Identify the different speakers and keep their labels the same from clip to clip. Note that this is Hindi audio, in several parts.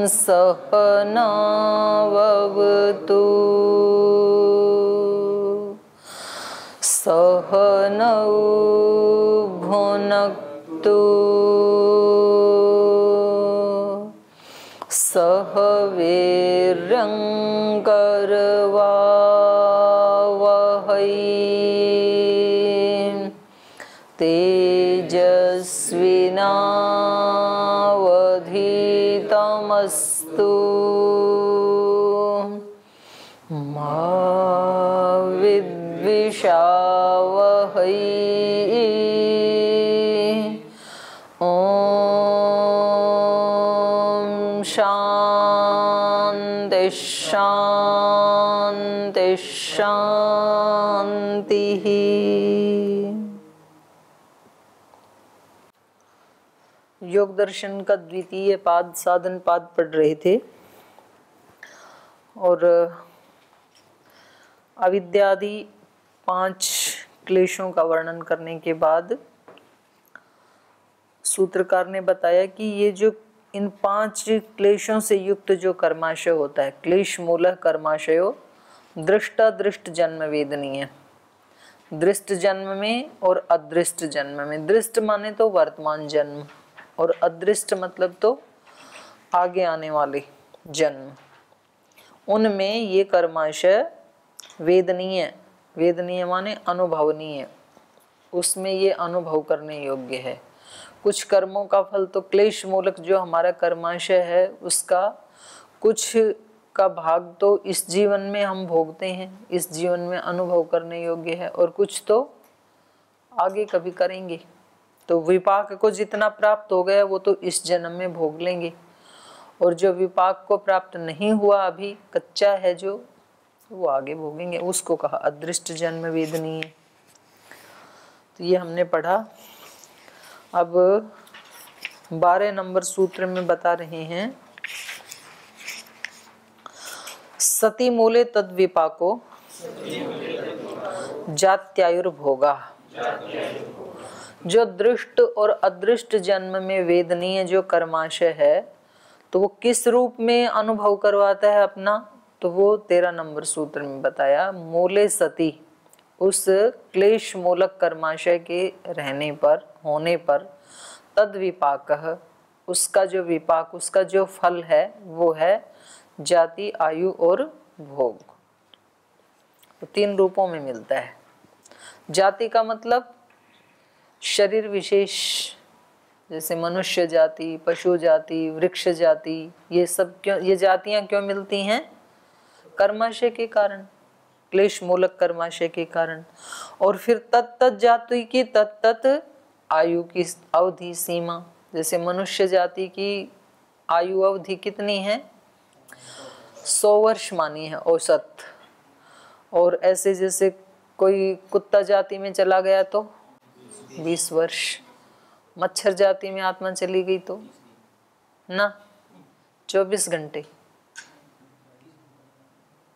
Speaker 1: सहनावतु सहनौ भुनक्तु सह वीर्यङ्करवावहै तेजस्विनावधीतमस्तु मा विद्विषावहै। ओम शांति शांति शांति। योग दर्शन का द्वितीय पाद साधन पाद पढ़ रहे थे और अविद्यादि 5 क्लेशों का वर्णन करने के बाद सूत्रकार ने बताया कि ये जो इन 5 क्लेशों से युक्त जो कर्माशय होता है, क्लेश मूलः कर्माशयो दृष्टा दृष्ट जन्म वेदनीय। दृष्ट जन्म में और अदृष्ट जन्म में, दृष्ट माने तो वर्तमान जन्म और अदृष्ट मतलब तो आगे आने वाले जन्म, उनमें ये कर्माशय वेदनीय, वेदनीय माने अनुभवनीय, उसमें ये अनुभव करने योग्य है। कुछ कर्मों का फल तो क्लेश मूलक जो हमारा कर्माशय है उसका कुछ का भाग तो इस जीवन में हम भोगते हैं, इस जीवन में अनुभव करने योग्य है, और कुछ तो आगे कभी करेंगे। तो विपाक को जितना प्राप्त हो गया वो तो इस जन्म में भोग लेंगे, और जो विपाक को प्राप्त नहीं हुआ अभी कच्चा है जो, वो आगे भोगेंगे। उसको कहा अदृष्ट जन्म वेदनीय। तो ये हमने पढ़ा। अब 12 नंबर सूत्र में बता रहे हैं सति मूले तद विपाको जात्यायुर्भोगा। जो दृष्ट और अदृष्ट जन्म में वेदनीय जो कर्माशय है तो वो किस रूप में अनुभव करवाता है अपना, तो वो 13 नंबर सूत्र में बताया। मूले सति, उस क्लेश मूलक कर्माशय के रहने पर, होने पर, तद विपाकः, उसका जो विपाक, उसका जो फल है वो है जाति, आयु और भोग। तो 3 रूपों में मिलता है। जाति का मतलब शरीर विशेष, जैसे मनुष्य जाति, पशु जाति, वृक्ष जाति, ये सब क्यों, ये जातियां क्यों मिलती हैं? कर्माशय के कारण, क्लेश मूलक कर्माशय के कारण। और फिर तत्त जाति की तत्त आयु की अवधि सीमा, जैसे मनुष्य जाति की आयु अवधि कितनी है? 100 वर्ष मानी है औसत। और ऐसे जैसे कोई कुत्ता जाति में चला गया तो 20 वर्ष, मच्छर जाति में आत्मा चली गई तो ना 24 घंटे।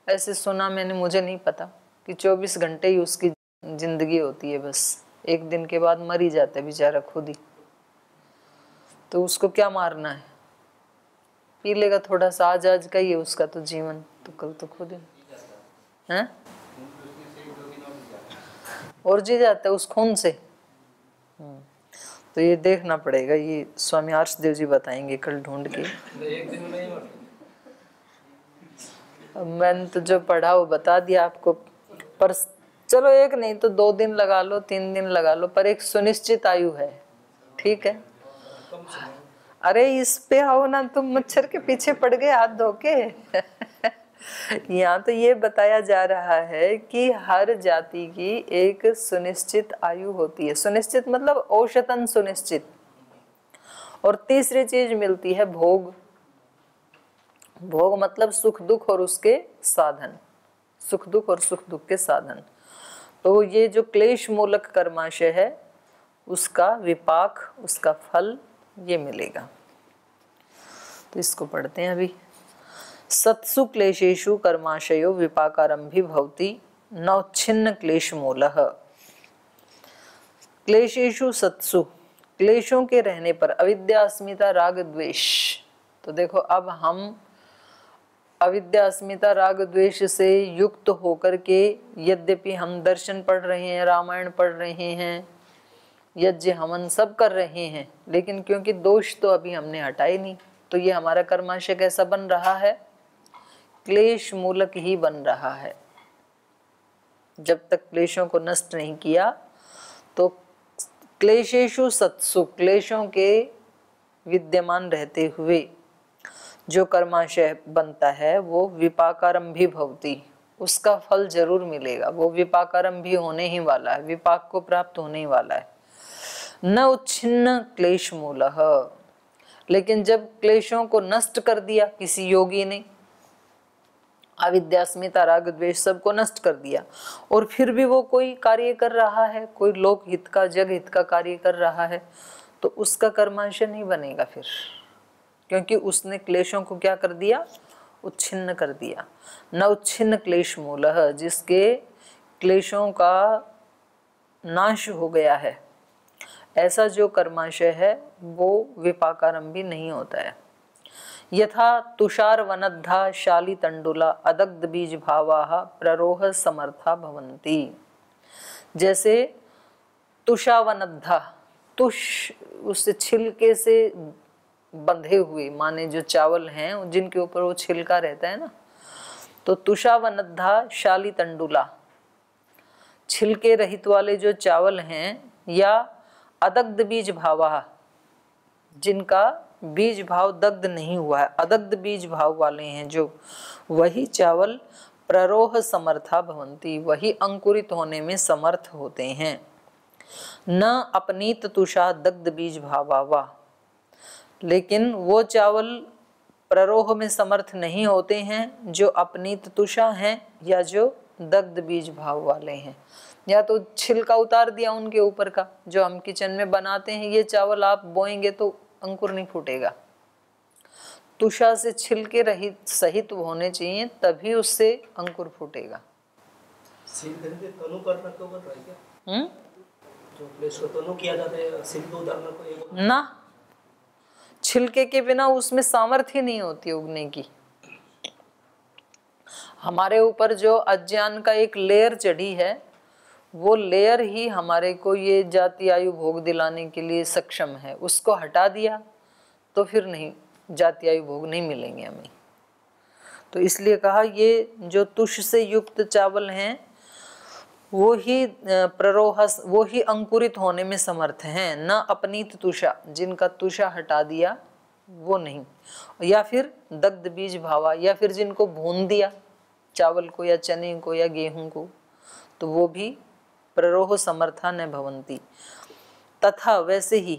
Speaker 1: ऐसे सुना मैंने, मुझे नहीं पता कि 24 घंटे ही उसकी जिंदगी होती है, बस 1 दिन के बाद मर ही जाता है बेचारा खुद ही। तो उसको क्या मारना है? पी लेगा थोड़ा सा, आज का ही है उसका तो जीवन, तो कल तो खुद ही है और जी जाता है उस खून से। तो ये देखना पड़ेगा, ये स्वामी आर्षदेव जी बताएंगे कल ढूंढ के। मैंने तो जो पढ़ा वो बता दिया आपको, पर चलो 1 नहीं तो 2 दिन लगा लो, 3 दिन लगा लो, पर एक सुनिश्चित आयु है, ठीक है। अरे इस पे आओ ना, तुम मच्छर के पीछे पड़ गए हाथ धो के। यहाँ तो ये बताया जा रहा है कि हर जाति की एक सुनिश्चित आयु होती है। सुनिश्चित मतलब औशतन सुनिश्चित। और तीसरी चीज मिलती है भोग। भोग मतलब सुख दुख और उसके साधन, सुख दुख और सुख दुख के साधन। तो ये जो क्लेश मूलक कर्माशय है उसका विपाक, उसका फल ये मिलेगा। तो इसको पढ़ते हैं अभी। सत्सु क्लेशेषु कर्माशयो विपाकारंभी भवति नौच्छिन्न क्लेश मूलः। क्लेशेषु सत्सु, क्लेशों के रहने पर, अविद्या अस्मिता राग द्वेष, तो देखो अब हम अविद्या अस्मिता राग द्वेष से युक्त होकर के यद्यपि हम दर्शन पढ़ रहे हैं, रामायण पढ़ रहे हैं, यज्ञ हवन सब कर रहे हैं, लेकिन क्योंकि दोष तो अभी हमने हटाए नहीं, तो ये हमारा कर्माशय कैसा बन रहा है? क्लेश मूलक ही बन रहा है। जब तक क्लेशों को नष्ट नहीं किया तो क्लेशेषु सत्सु, क्लेशों के विद्यमान रहते हुए जो कर्माशय बनता है वो विपाकारंभी भवति, उसका फल जरूर मिलेगा, वो विपाकारंभी होने ही वाला है, विपाक को प्राप्त होने ही वाला है। न उच्छिन्न क्लेश मूलः, लेकिन जब क्लेशों को नष्ट कर दिया किसी योगी ने, अविद्या अस्मिता राग द्वेष सबको नष्ट कर दिया, और फिर भी वो कोई कार्य कर रहा है, कोई लोक हित का जग हित का कार्य कर रहा है, तो उसका कर्माशय नहीं बनेगा फिर, क्योंकि उसने क्लेशों को क्या कर दिया? उच्छिन्न कर दिया। न उच्छिन्न क्लेश मूलः, जिसके क्लेशों का नाश हो गया है, ऐसा जो कर्माशय है वो विपाकारंभी नहीं होता है। यथा तुषार वनद्धा शाली तंडुला अदग्ध बीज भावाः प्ररोह समर्था भवन्ति। जैसे तुषावनद्धा, तुष उस छिलके से बंधे हुए, माने जो चावल हैं जिनके ऊपर वो छिलका रहता है ना, तो तुषावनद्धा शाली तंडुला, छिलके रहित वाले जो चावल हैं, या अदग्ध बीज भावा, जिनका बीज भाव दग्ध नहीं हुआ है, अदग्ध बीज भाव वाले हैं जो, वही चावल प्ररोह समर्था भवन्ति, वही अंकुरित होने में समर्थ होते हैं। न अपनीत तुषा दग्ध बीज भावा वा, लेकिन वो चावल प्ररोह में समर्थ नहीं होते हैं जो अपनीत तुषा हैं या जो दग्ध बीज भाव वाले हैं। या तो छिलका उतार दिया उनके ऊपर का, जो हम किचन में बनाते हैं, ये चावल आप बोएंगे तो अंकुर नहीं फूटेगा, तुषा से छिलके रहित सहित होने चाहिए, तभी उससे अंकुर फूटेगा। ना, छिलके के बिना उसमें सामर्थ्य नहीं होती उगने की। हमारे ऊपर जो अज्ञान का एक लेयर चढ़ी है, वो लेयर ही हमारे को ये जाति आयु भोग दिलाने के लिए सक्षम है। उसको हटा दिया तो फिर नहीं, जाति आयु भोग नहीं मिलेंगे हमें। तो इसलिए कहा ये जो तुष से युक्त चावल हैं वो ही प्ररोहस, वो ही अंकुरित होने में समर्थ हैं। न अपनीत तुषा, जिनका तुषा हटा दिया वो नहीं, या फिर दग्ध बीज भावा, या फिर जिनको भून दिया चावल को या चने को या गेहूं को, तो वो भी प्ररोह समर्था न भवन्ति। तथा वैसे ही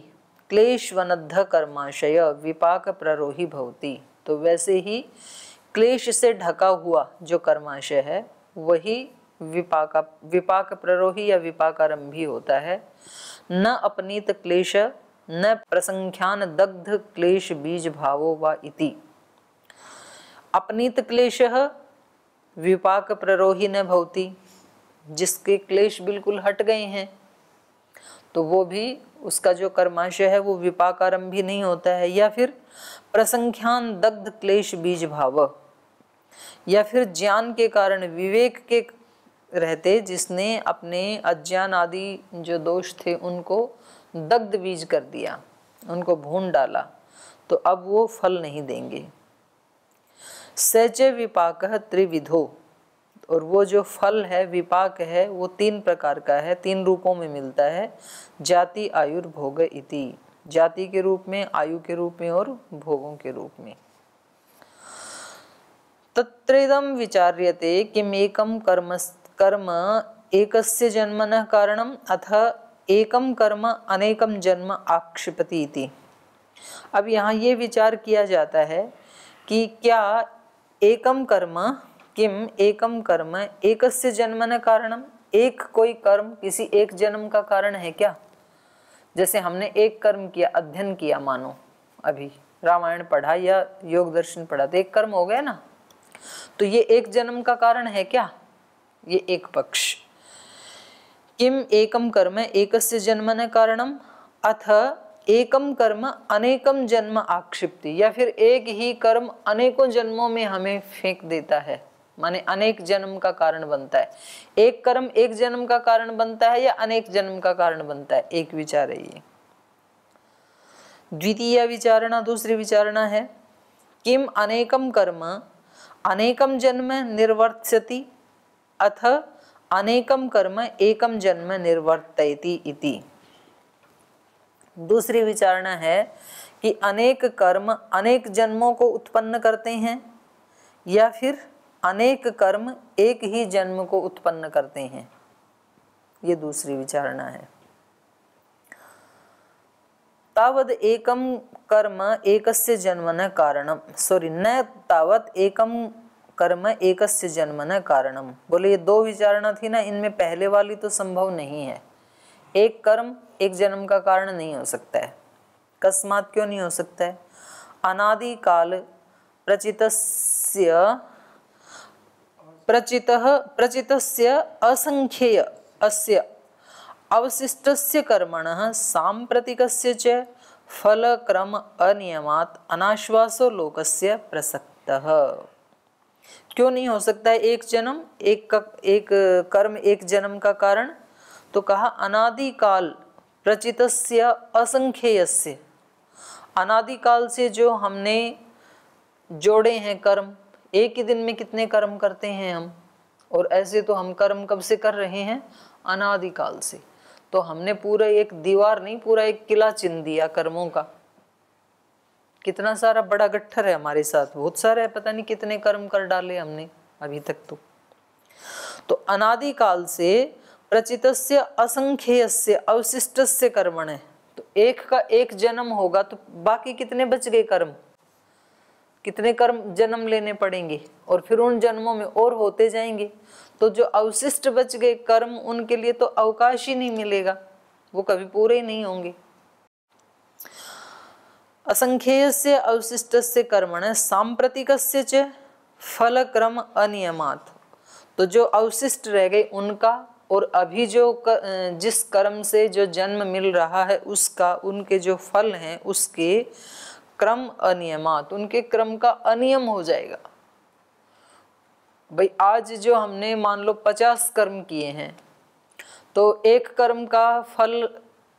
Speaker 1: क्लेश वनद्ध कर्माशय विपाक प्ररोही भवति, तो वैसे ही क्लेश से ढका हुआ जो कर्माशय है वही विपाक प्ररोही या विपाकारंभी होता है। न अपनीत क्लेश न प्रसंख्यान दग्ध क्लेश बीज भावो वा इति। अपनीत क्लेशः विपाक प्ररोही न भवति, जिसके क्लेश बिल्कुल हट गए हैं तो वो भी, उसका जो कर्माशय है वो विपाकारंभी नहीं होता है। या फिर प्रसंख्यान दग्ध क्लेश बीज भाव, या फिर ज्ञान के कारण विवेक के रहते जिसने अपने अज्ञान आदि जो दोष थे उनको दग्ध बीज कर दिया, उनको भून डाला, तो अब वो फल नहीं देंगे। सच विपाकः त्रिविधो, और वो जो फल है विपाक है वो 3 प्रकार का है, 3 रूपों में मिलता है। जाति आयुर्भोग इति, जाति के रूप में, आयु के रूप में और भोगों के रूप में। तत्रेदं विचार्यते किम एकम कर्म एकस्य जन्मनः कारणम अथ एकम कर्म अनेकम जन्म आक्षिपति इति। अब यहाँ ये विचार किया जाता है कि क्या एकम कर्म, किम एकम कर्म एकस्य जन्मनः कारणम, एक कोई कर्म किसी एक जन्म का कारण है क्या? जैसे हमने एक कर्म किया, अध्ययन किया, मानो अभी रामायण पढ़ा या योग दर्शन पढ़ा, तो एक कर्म हो गया ना, तो ये एक जन्म का कारण है क्या? ये एक पक्ष। किम एकम कर्म एकस्य जन्मनः कारणम अथ एकम कर्म अनेकम जन्म आक्षिप्ति, या फिर एक ही कर्म अनेकों जन्मों में हमें फेंक देता है, माने अनेक जन्म का कारण बनता है। एक कर्म एक जन्म का कारण बनता है या अनेक जन्म का कारण बनता है, एक विचार है ये। द्वितीय विचारणा, दूसरी विचारणा है किम अनेकम कर्म अनेकम जन्म निर्वर्त्यति अथ अनेकम कर्म एकम जन्म निर्वर्तयति इति। दूसरी विचारणा है कि अनेक कर्म अनेक जन्मों को उत्पन्न करते हैं या फिर अनेक कर्म एक ही जन्म को उत्पन्न करते हैं, ये दूसरी विचारणा है। तावद एकम कर्म एकस्य जन्मन कारणम, न तावत एकम कर्म एकस्य जन्मन कारणम। बोले ये दो विचारणा थी ना, इनमें पहले वाली तो संभव नहीं है। एक कर्म एक जन्म का कारण नहीं हो सकता है। कस्मात, क्यों नहीं हो सकता है? अनादि काल प्रचितस्य असंख्येय अस्य अवशिष्टस्य कर्मणः सांप्रतिकस्य च फलक्रम अनियमात् अनाश्वासो लोकस्य प्रसक्तः। क्यों नहीं हो सकता है एक जन्म एक कर्म एक जन्म का कारण? तो कहा अनादि काल प्रचितस्य असंख्येयस्य, अनादि काल से जो हमने जोड़े हैं कर्म, एक ही दिन में कितने कर्म करते हैं हम, और ऐसे तो हम कर्म कब से कर रहे हैं? अनादि काल से। तो हमने पूरा एक दीवार नहीं, पूरा एक किला चिन दिया कर्मों का। कितना सारा बड़ा गट्ठर है हमारे साथ, बहुत सारा है, पता नहीं कितने कर्म कर डाले हमने अभी तक। तो अनादि काल से प्रचितस्य असंख्येयस्य अवशिष्टस्य कर्मण है, तो एक का एक जन्म होगा तो बाकी कितने बच गए कर्म? कितने कर्म जन्म लेने पड़ेंगे, और फिर उन जन्मों में और होते जाएंगे। तो जो अवशिष्ट बच गए कर्म, उनके लिए तो अवकाश ही नहीं मिलेगा, वो कभी पूरे ही नहीं होंगे। असंख्येयस्य अवशिष्टस्य कर्मण सांप्रतिकस्य च फलक्रम अनियमात्, तो जो अवशिष्ट रह गए उनका, और अभी जो जिस कर्म से जो जन्म मिल रहा है उसका, उनके जो फल हैं उसके क्रम अनियमात, उनके क्रम का अनियम हो जाएगा। भाई आज जो हमने मान लो 50 कर्म किए हैं, तो एक कर्म का फल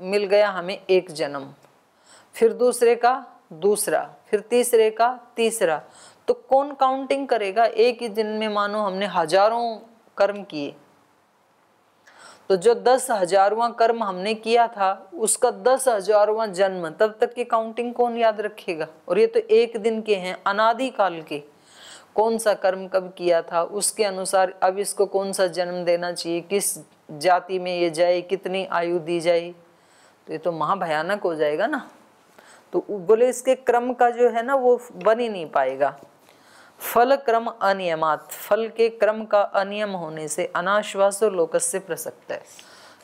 Speaker 1: मिल गया हमें एक जन्म, फिर दूसरे का दूसरा, फिर तीसरे का तीसरा, तो कौन काउंटिंग करेगा? एक ही दिन में मानो हमने हजारों कर्म किए, तो जो 10,000वां कर्म हमने किया था उसका 10,000वां जन्म, तब तक की काउंटिंग कौन याद रखेगा? और ये तो एक दिन के हैं, अनादि काल के। कौन सा कर्म कब किया था उसके अनुसार अब इसको कौन सा जन्म देना चाहिए, किस जाति में ये जाए, कितनी आयु दी जाए, तो ये तो महाभयानक हो जाएगा ना। तो बोले इसके क्रम का जो है ना वो बन ही नहीं पाएगा। फल क्रम अनियमात, फल के क्रम का अनियम होने से अनाश्वासो लोकस्य प्रसक्त है,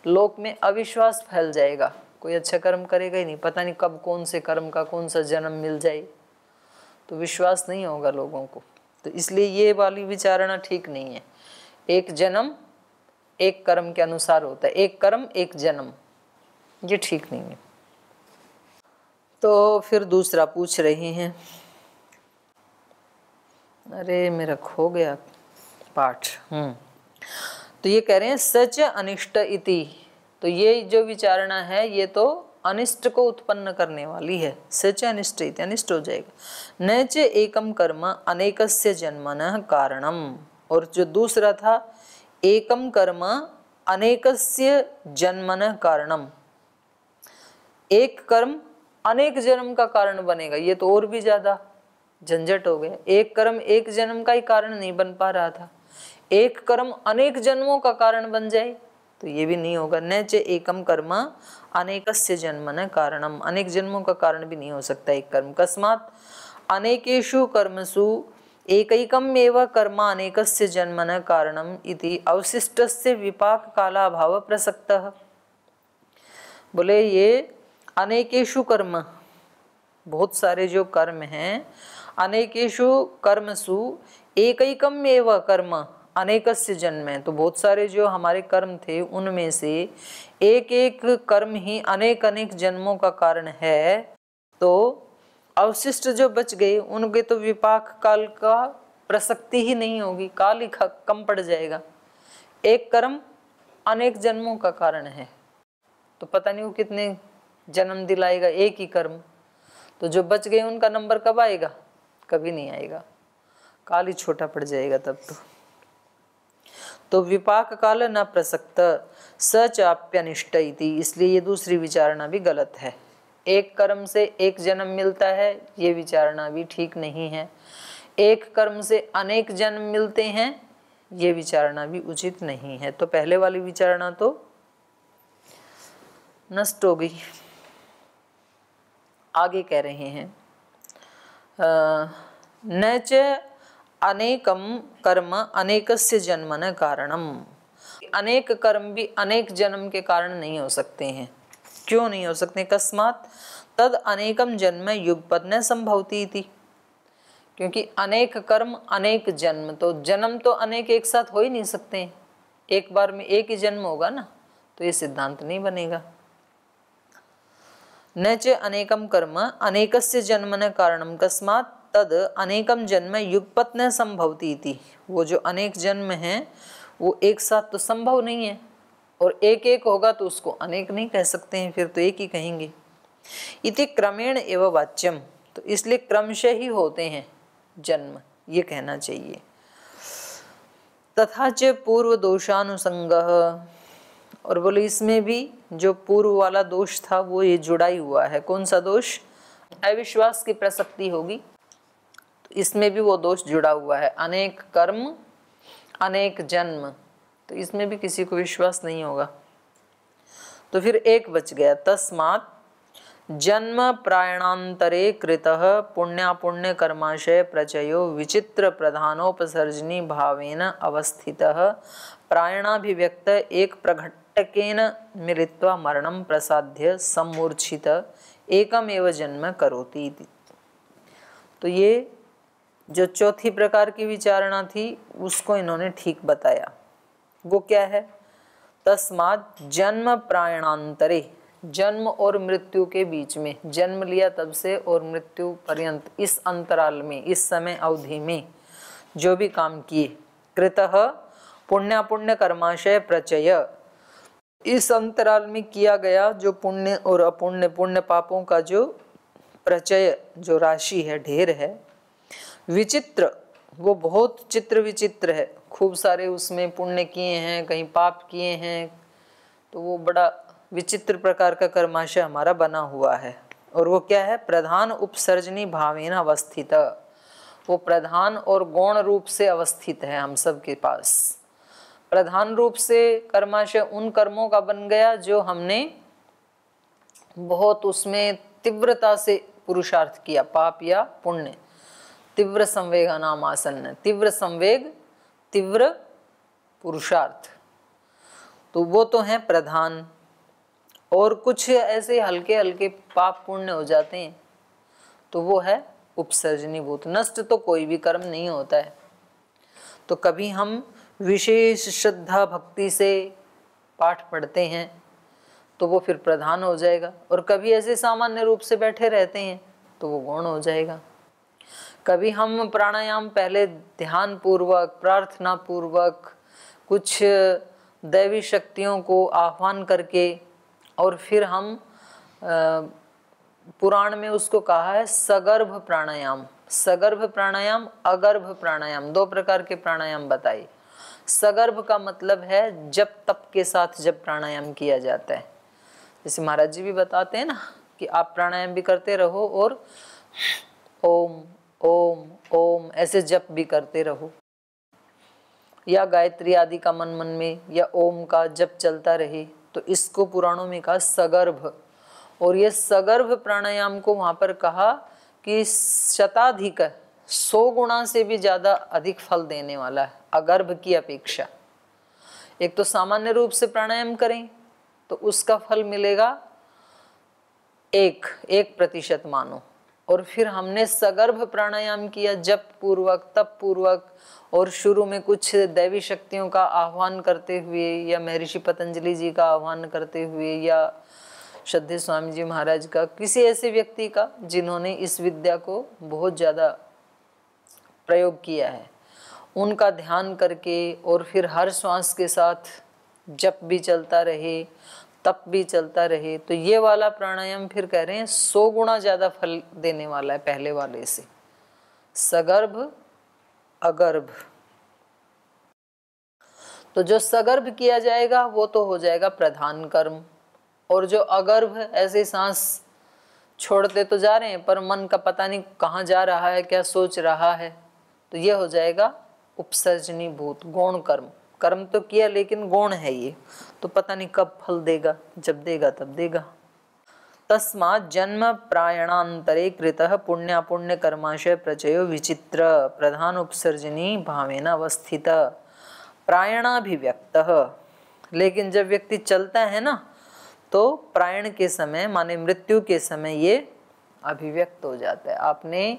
Speaker 1: लोक में अविश्वास फैल जाएगा, कोई अच्छा कर्म करेगा ही नहीं, पता नहीं कब कौन से कर्म का कौन सा जन्म मिल जाए, तो विश्वास नहीं होगा लोगों को। तो इसलिए ये वाली विचारणा ठीक नहीं है। एक जन्म एक कर्म के अनुसार होता है, एक कर्म एक जन्म, ये ठीक नहीं है। तो फिर दूसरा पूछ रही हैं, अरे मेरा खो गया पाठ। तो ये कह रहे हैं सच अनिष्ट इति, तो ये जो विचारणा है ये तो अनिष्ट को उत्पन्न करने वाली है। सच अनिष्ट इति, अनिष्ट हो जाएगा। न च एकम कर्म अनेकस्य जन्मनः कारणम, और जो दूसरा था एकम कर्म अनेकस्य जन्मनः कारणम, एक कर्म अनेक जन्म का कारण बनेगा, ये तो और भी ज्यादा झंझट हो गया। एक कर्म एक जन्म का ही कारण नहीं बन पा रहा था, एक कर्म अनेक जन्मों का कारण बन जाए तो ये भी नहीं होगा। न च एकम कर्म अनेकस्य जन्मनः कारणम, अनेक जन्मों का कारण भी नहीं हो सकता एक कर्म। कस्मात् अनेकेषु कर्मसु एकैकम एव कर्म अनेकस्य जन्मनः कारणम इति अवशिष्टस्य विपाक कालाभाव प्रसक्तः। बोले ये अनेकेषु कर्म, बहुत सारे जो कर्म हैं, अनेकेषु कर्मसु एकैकम एव कर्म, अनेकस्य जन्म है, तो बहुत सारे जो हमारे कर्म थे उनमें से एक एक कर्म ही अनेक अनेक जन्मों का कारण है, तो अवशिष्ट जो बच गए उनके तो विपाक काल का प्रसक्ति ही नहीं होगी, काल ही कम पड़ जाएगा। एक कर्म अनेक जन्मों का कारण है, तो पता नहीं वो कितने जन्म दिलाएगा एक ही कर्म। तो जो बच गए उनका नंबर कब आएगा? कभी नहीं आएगा, काल ही छोटा पड़ जाएगा तब तो विपाक काल न प्रसक्त सचाप्यनिष्ट इति, इसलिए ये दूसरी विचारणा भी गलत है। एक कर्म से एक जन्म मिलता है, ये विचारणा भी ठीक नहीं है। एक कर्म से अनेक जन्म मिलते हैं, ये विचारणा भी उचित नहीं है। तो पहले वाली विचारणा तो नष्ट हो गई। आगे कह रहे हैं न च अनेकम कर्म अनेकस्य जन्मन कारणम, अनेक कर्म भी अनेक जन्म के कारण नहीं हो सकते हैं। क्यों नहीं हो सकते? कस्मात् तद अनेकम जन्म युगपत् न संभवति इति, क्योंकि अनेक कर्म अनेक जन्म, तो जन्म तो अनेक एक साथ हो ही नहीं सकते, एक बार में एक ही जन्म होगा ना, तो ये सिद्धांत नहीं बनेगा। न च अनेकम कर्म अनेकस्य जन्मन कारणम कस्मात् तद अनेकम जन्म युगपत् न संभवति इति, वो जो अनेक जन्म हैं वो एक साथ तो संभव नहीं है, और एक एक होगा तो उसको अनेक नहीं कह सकते हैं, फिर तो एक ही कहेंगे। इति क्रमेण एवं वाच्यम, तो इसलिए क्रमशः ही होते हैं जन्म, ये कहना चाहिए। तथा च पूर्व दोषानुसंगः, और बोले इसमें भी जो पूर्व वाला दोष था वो ये जुड़ा ही हुआ है। कौन सा दोष? अविश्वास की प्रसक्ति होगी, तो इसमें भी वो दोष जुड़ा हुआ है। अनेक कर्म अनेक जन्म, तो इसमें भी किसी को विश्वास नहीं होगा। तो फिर एक बच गया, तस्मात् जन्म प्रायणांतरे कृतः पुण्यापुण्य कर्माशय प्रचयो विचित्र प्रधानोपसर्जनी भावेन अवस्थितः प्रायणाभिव्यक्त एक प्रघट्टकेन मिलित्वा मरणं प्रसाद्य सम्मूर्छित एकमेव जन्म करोति। तो ये जो चौथी प्रकार की विचारणा थी उसको इन्होंने ठीक बताया। वो क्या है? तस्मात् जन्म प्रायणांतरे, जन्म और मृत्यु के बीच में, जन्म लिया तब से और मृत्यु पर्यंत, इस अंतराल में, इस समय अवधि में जो भी काम किए, कृतः पुण्यापुण्य कर्माशय प्रचय, इस अंतराल में किया गया जो पुण्य और अपुण्य, पुण्य पापों का जो प्रचय, जो राशि है, ढेर है, विचित्र, वो बहुत चित्र विचित्र है, खूब सारे उसमें पुण्य किए हैं, कहीं पाप किए हैं, तो वो बड़ा विचित्र प्रकार का कर्माशय हमारा बना हुआ है। और वो क्या है? प्रधान उपसर्जनी भावेन अवस्थित, वो प्रधान और गौण रूप से अवस्थित है हम सब के पास। प्रधान रूप से कर्माशय उन कर्मों का बन गया जो हमने बहुत उसमें तीव्रता से पुरुषार्थ किया, पाप या पुण्य। तीव्र संवेग नाम आसन्न, तीव्र संवेग तीव्र पुरुषार्थ, तो वो तो है प्रधान। और कुछ ऐसे हल्के हल्के पाप पुण्य हो जाते हैं, तो वो है उपसर्जनीभूत। नष्ट तो कोई भी कर्म नहीं होता है, तो कभी हम विशेष श्रद्धा भक्ति से पाठ पढ़ते हैं तो वो फिर प्रधान हो जाएगा, और कभी ऐसे सामान्य रूप से बैठे रहते हैं तो वो गौण हो जाएगा। कभी हम प्राणायाम पहले ध्यान पूर्वक, प्रार्थना पूर्वक, कुछ दैवी शक्तियों को आह्वान करके, और फिर हम पुराण में उसको कहा है सगर्भ प्राणायाम। सगर्भ प्राणायाम, अगर्भ प्राणायाम, दो प्रकार के प्राणायाम बताए। सगर्भ का मतलब है जब तप के साथ जब प्राणायाम किया जाता है, जैसे महाराज जी भी बताते हैं ना कि आप प्राणायाम भी करते रहो और ओम ओम ओम ऐसे जप भी करते रहो, या गायत्री आदि का मन मन में या ओम का जप चलता रहे, तो इसको पुराणों में कहा सगर्भ। और ये सगर्भ प्राणायाम को वहां पर कहा कि शताधिक, 100 गुणा से भी ज्यादा अधिक फल देने वाला है अगर्भ की अपेक्षा। एक तो सामान्य रूप से प्राणायाम करें तो उसका फल मिलेगा 1% मानो, और फिर हमने सगर्भ प्राणायाम किया, जप पूर्वक, तप पूर्वक, और शुरू में कुछ दैवी शक्तियों का आह्वान करते हुए, या महर्षि पतंजलि जी का आह्वान करते हुए, या श्रद्धेय स्वामी जी महाराज का, किसी ऐसे व्यक्ति का जिन्होंने इस विद्या को बहुत ज़्यादा प्रयोग किया है, उनका ध्यान करके, और फिर हर श्वास के साथ जप भी चलता रहे, तप भी चलता रहे, तो ये वाला प्राणायाम फिर कह रहे हैं 100 गुना ज़्यादा फल देने वाला है पहले वाले से। सगर्भ अगर्भ, तो जो सगर्भ किया जाएगा वो तो हो जाएगा प्रधान कर्म, और जो अगर्भ ऐसे सांस छोड़ते तो जा रहे हैं पर मन का पता नहीं कहाँ जा रहा है, क्या सोच रहा है, तो ये हो जाएगा उपसर्जनी भूत गौण कर्म। कर्म तो किया लेकिन गौण है ये, तो पता नहीं कब फल देगा, जब देगा तब देगा। तस्मात् जन्म प्रायणांतरे कृतः पुण्यापुण्य कर्माशय प्रचयो विचित्र प्रधान उपसर्जनी भावेन अवस्थित प्रायणाभिव्यक्तः। लेकिन जब व्यक्ति चलता है ना, तो प्रायण के समय माने मृत्यु के समय ये अभिव्यक्त हो जाता है। आपने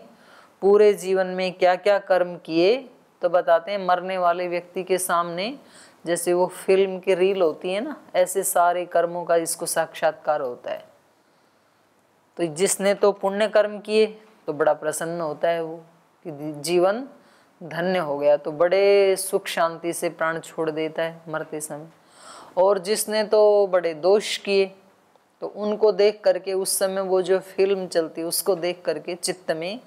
Speaker 1: पूरे जीवन में क्या क्या कर्म किए, तो बताते हैं मरने वाले व्यक्ति के सामने जैसे वो फिल्म की रील होती है ना, ऐसे सारे कर्मों का इसको साक्षात्कार होता है। तो जिसने तो पुण्य कर्म किए तो बड़ा प्रसन्न होता है वो कि जीवन धन्य हो गया, तो बड़े सुख शांति से प्राण छोड़ देता है मरते समय। और जिसने तो बड़े दोष किए, तो उनको देख करके उस समय वो जो फिल्म चलती है उसको देख करके चित्त में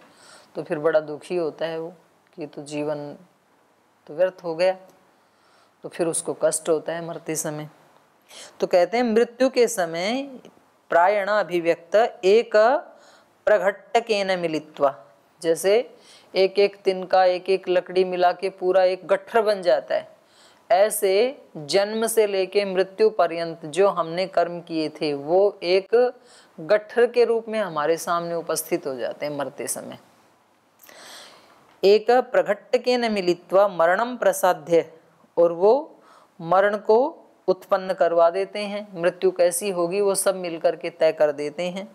Speaker 1: तो फिर बड़ा दुखी होता है वो कि तो जीवन तो व्यर्थ हो गया, तो फिर उसको कष्ट होता है मरते समय। तो कहते हैं मृत्यु के समय प्रायण अभिव्यक्त एक प्रघट्टकेन मिलित्वा, जैसे एक एक तिनका एक एक लकड़ी मिला के पूरा एक गट्ठर बन जाता है, ऐसे जन्म से लेके मृत्यु पर्यंत जो हमने कर्म किए थे वो एक गट्ठर के रूप में हमारे सामने उपस्थित हो जाते हैं मरते समय। एक प्रघट्टकेन मिलित्वा मरणम प्रसाद्य, और वो मरण को उत्पन्न करवा देते हैं, मृत्यु कैसी होगी वो सब मिलकर के तय कर देते हैं।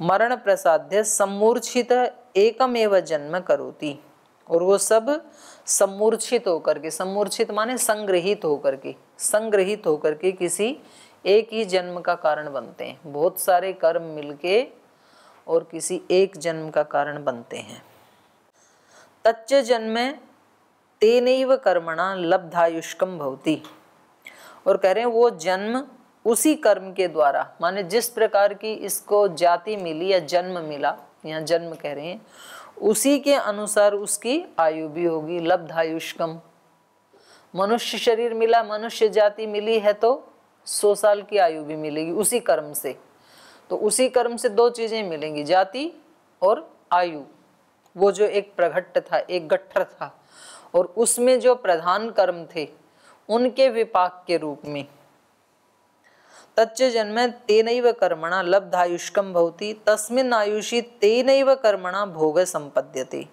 Speaker 1: मरण प्रसाद्य सम्मूर्छित एकमेव जन्म करोति, और वो सब सम्मूर्छित होकर के, सम्मूर्छित माने संग्रहित होकर के किसी एक ही जन्म का कारण बनते हैं। बहुत सारे कर्म मिलके और किसी एक जन्म का कारण बनते हैं। तच्च जन्म तेनैव कर्मणा लब्धायुष्कम भवति, और कह रहे हैं वो जन्म उसी कर्म के द्वारा, माने जिस प्रकार की इसको जाति मिली या जन्म मिला, यहाँ जन्म कह रहे हैं, उसी के अनुसार उसकी आयु भी होगी। लब्धायुष्कम, मनुष्य शरीर मिला, मनुष्य जाति मिली है तो 100 साल की आयु भी मिलेगी उसी कर्म से। तो उसी कर्म से दो चीजें मिलेंगी, जाति और आयु। वो जो एक प्रघट्ट था, एक गट्ठर था, और उसमें जो प्रधान कर्म थे उनके विपाक के रूप में तच्च जन्म तेनैव कर्मणा लब्धायुष्कम भवति तस्मिन् आयुषि तेनैव कर्मणा भोग संपद्यते,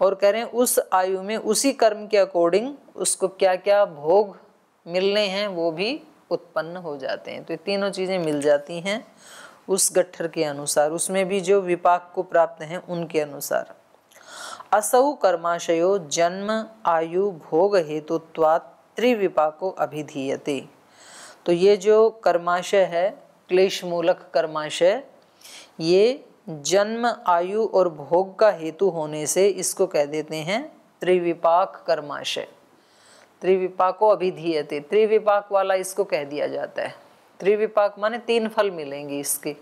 Speaker 1: और कह रहे हैं उस आयु में उसी कर्म के अकॉर्डिंग उसको क्या क्या भोग मिलने हैं वो भी उत्पन्न हो जाते हैं। तो ये तीनों चीजें मिल जाती हैं उस गट्ठर के अनुसार, उसमें भी जो विपाक को प्राप्त हैं उनके अनुसार। असौ कर्माशयो जन्म आयु भोग हेतुत्वात् त्रिविपाको अभिधीयते, तो ये जो कर्माशय है, क्लेश मूलक कर्माशय, ये जन्म आयु और भोग का हेतु होने से इसको कह देते हैं त्रिविपाक कर्माशय। त्रिविपाको अभिधीयते, त्रिविपाक वाला इसको कह दिया जाता है। त्रिविपाक माने 3 फल मिलेंगे इसके,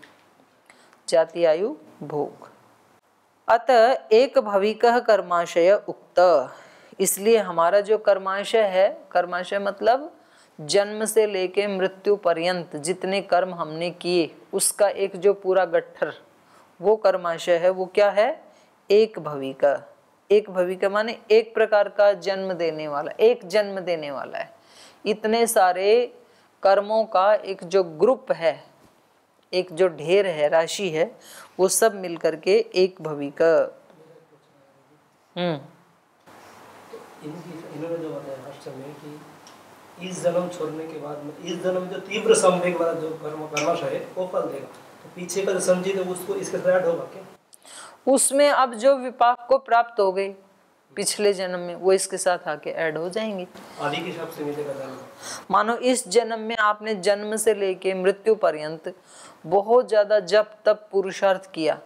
Speaker 1: जाति आयु भोग। अतः एक भविकः कर्माशय उक्त, इसलिए हमारा जो कर्माशय है, कर्माशय मतलब जन्म से लेके मृत्यु पर्यंत जितने कर्म हमने किए उसका एक जो पूरा गट्ठर वो कर्माशय है, वो क्या है? एक भविका। एक भविका माने एक प्रकार का जन्म देने वाला, एक जन्म देने वाला है। इतने सारे कर्मों का एक जो ग्रुप है, एक जो ढेर है, राशि है, वो सब मिलकर के एक भविका।
Speaker 2: इन्होंने जो बताया हर्षद में कि इस जन्म छोड़ने के बाद इस जन्म जो तीव्र संवेग वाला जो कर्माशय है वो फल देगा, तो पीछे का जो समझी तो उसको इसके साथ ऐड होगा क्या?
Speaker 1: उसमें अब जो विपाक को प्राप्त हो गई पिछले जन्म में, वो इसके साथ आके ऐड हो जाएंगे।
Speaker 2: आदि के हिसाब से मिलेगा जन्म।
Speaker 1: मानो इस जन्म में आपने जन्म से लेके मृत्यु पर्यंत बहुत ज्यादा जप तप पुरुषार्थ किया,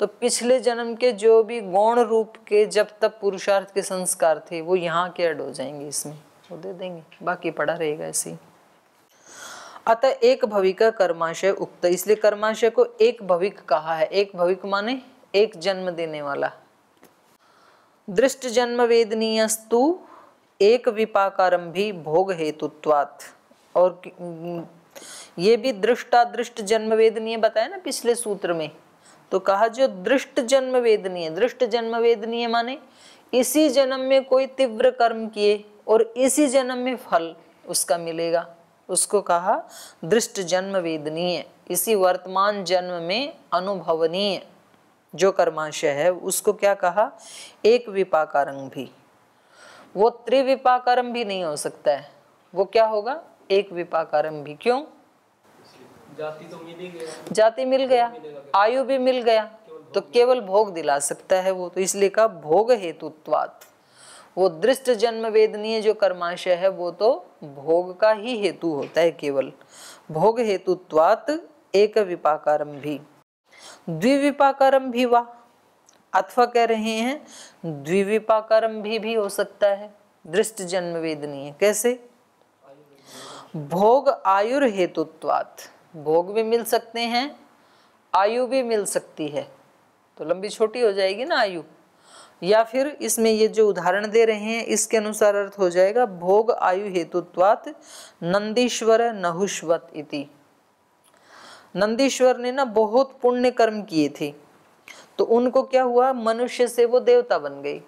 Speaker 1: तो पिछले जन्म के जो भी गौण रूप के जप तप पुरुषार्थ के संस्कार थे वो यहाँ के ऐड हो जाएंगे, इसमें वो दे देंगे, बाकी पड़ा रहेगा ऐसे ही। अतः एक भविका कर्माशय उक्त, इसलिए कर्माशय को एक भविक कहा है। एक भविक माने एक जन्म देने वाला। दृष्ट जन्म वेदनीयस्तु एक विपाकारंभी भोग हेतुत्वात्, और ये भी दृष्टादृष्ट जन्म वेदनीय बताया ना पिछले सूत्र में, तो कहा जो दृष्ट जन्म वेदनीय, दृष्ट जन्म वेदनीय माने इसी जन्म में कोई तीव्र कर्म किए और इसी जन्म में फल उसका मिलेगा, उसको कहा दृष्ट जन्म वेदनीय। इसी वर्तमान जन्म में अनुभवनीय जो कर्माशय है उसको क्या कहा, एक विपाकारंग भी। वो त्रिविपाकारम भी नहीं हो सकता है, वो क्या होगा, एक विपाकारम भी। क्यों?
Speaker 2: जाति तो मिल ही गया,
Speaker 1: जाति मिल गया, आयु भी मिल गया, तो केवल भोग दिला सकता है वो, तो इसलिए कहा भोग हेतुत्वात्। वो दृष्ट जन्म वेदनीय जो कर्माशय है वो तो भोग का ही हेतु होता है, केवल भोग हेतुत्वात् एक विपाकारम भी। द्विविपाकारम भी वा, अथवा कह रहे हैं द्विविपाकारम भी हो सकता है दृष्ट जन्म वेदनीय। कैसे? भोग आयुर हेतुत्वात्, भोग भी मिल सकते हैं, आयु भी मिल सकती है, तो लंबी छोटी हो जाएगी ना आयु। या फिर इसमें ये जो उदाहरण दे रहे हैं इसके अनुसार अर्थ हो जाएगा भोग आयु हेतुत्वात् नंदीश्वर नहुष्वत इति। नंदीश्वर ने ना बहुत पुण्य कर्म किए थे, तो उनको क्या हुआ, मनुष्य से वो देवता बन गई।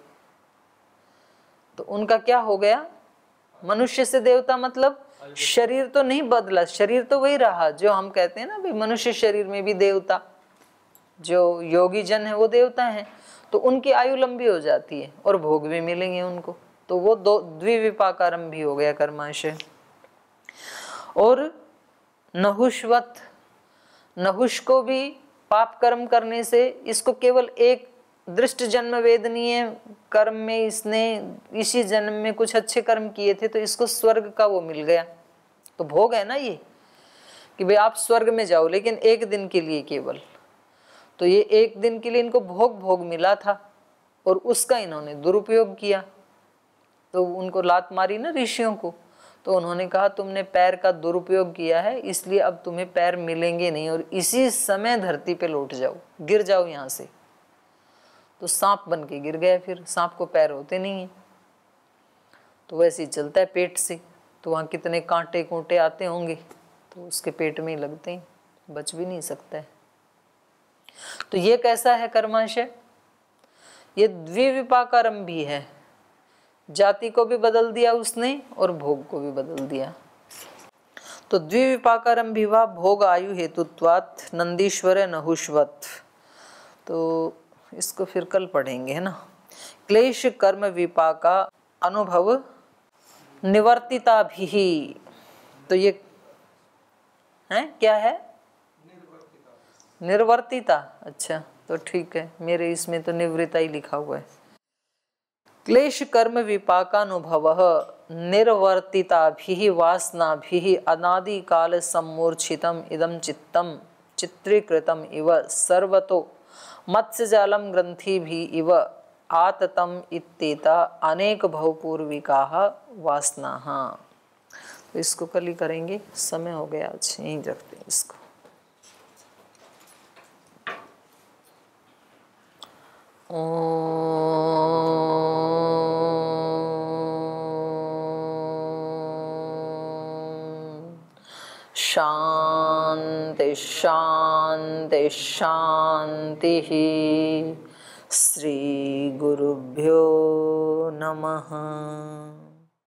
Speaker 1: तो उनका क्या हो गया, मनुष्य से देवता मतलब शरीर तो नहीं बदला, शरीर तो वही रहा जो हम कहते हैं ना भाई मनुष्य शरीर में भी देवता, जो योगी जन है वो देवता है, तो उनकी आयु लंबी हो जाती है और भोग भी मिलेंगे उनको, तो वो दो द्विविपाकारम भी हो गया कर्माशय। और नहुष्वत, नहुष को भी पाप कर्म करने से, इसको केवल एक दृष्ट जन्म वेदनीय कर्म में इसने इसी जन्म में कुछ अच्छे कर्म किए थे, तो इसको स्वर्ग का वो मिल गया। तो भोग है ना ये कि भाई आप स्वर्ग में जाओ, लेकिन एक दिन के लिए केवल, तो ये एक दिन के लिए इनको भोग मिला था और उसका इन्होंने दुरुपयोग किया, तो उनको लात मारी ना ऋषियों को, तो उन्होंने कहा तुमने पैर का दुरुपयोग किया है, इसलिए अब तुम्हें पैर मिलेंगे नहीं और इसी समय धरती पे लौट जाओ, गिर जाओ यहाँ से। तो सांप बन के गिर गया, फिर सांप को पैर होते नहीं है, तो वैसे ही चलता है पेट से, तो वहाँ कितने कांटे कूटे आते होंगे, तो उसके पेट में ही लगते हैं, बच भी नहीं सकता है। तो ये कैसा है कर्माशय, ये द्विविपाकारम भी है, जाति को भी बदल दिया उसने और भोग को भी बदल दिया। तो द्विविपाकारम भी वा भोग आयु हेतुत्वात् नंदीश्वर नहुष्वत। तो इसको फिर कल पढ़ेंगे, है ना। क्लेश कर्म विपाका अनुभव निवर्तिता भी, तो ये है क्या है, निर्वर्तिता। अच्छा तो ठीक है, मेरे इसमें तो निवृत्ता ही लिखा हुआ है। क्लेश कर्म विपाकानुभवः निर्वर्तिताभिः वासनाभिः अनादि काल सम्मूर्छितम् इदं चित्तम चित्रीकृतम इव सर्वतो मत्स्यजालम ग्रंथिभिः इव आततम इत्येता अनेक भवपूर्विकाः वासनाः। तो इसको कल ही करेंगे, समय हो गया आज, यहीं रखते हैं इसको। शांति शांति शांति। श्री गुरुभ्यो नमः।